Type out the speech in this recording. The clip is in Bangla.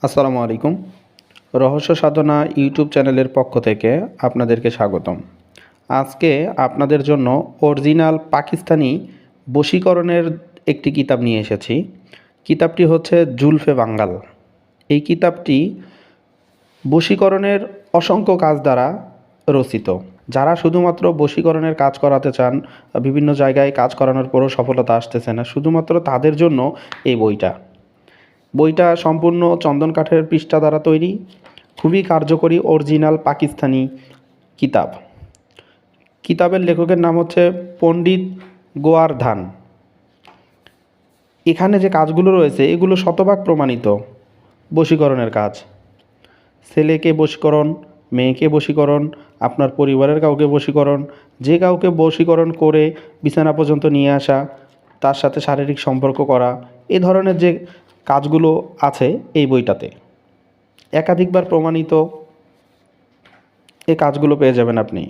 আসসালামু আলাইকুম। রহস্য সাধনা ইউটিউব চ্যানেলের পক্ষ থেকে আপনাদেরকে স্বাগতম। আজকে আপনাদের জন্য অরিজিনাল পাকিস্তানি বশীকরণের একটি কিতাব নিয়ে এসেছি। কিতাবটি হচ্ছে জুলফে বাঙ্গাল। এই কিতাবটি বশীকরণের অসংখ্য কাজ দ্বারা রচিত। যারা শুধুমাত্র বশীকরণের কাজ করাতে চান, বিভিন্ন জায়গায় কাজ করানোর পরও সফলতা আসতেছে না, শুধুমাত্র তাদের জন্য এই বইটা সম্পূর্ণ চন্দন কাঠের পৃষ্ঠা দ্বারা তৈরি। খুবই কার্যকরী অরিজিনাল পাকিস্তানি কিতাব। কিতাবের লেখকের নাম হচ্ছে পণ্ডিত গোয়ারধান। এখানে যে কাজগুলো রয়েছে এগুলো শতভাগ প্রমাণিত বশীকরণের কাজ। ছেলেকে বশীকরণ, মেয়েকে বশীকরণ, আপনার পরিবারের কাউকে বশীকরণ, যে কাউকে বশীকরণ করে বিছানা পর্যন্ত নিয়ে আসা, তার সাথে শারীরিক সম্পর্ক করা, এ ধরনের যে কাজগুলো আছে এই বইটাতে একাধিকবার প্রমাণিত এই কাজগুলো পেয়ে যাবেন আপনি।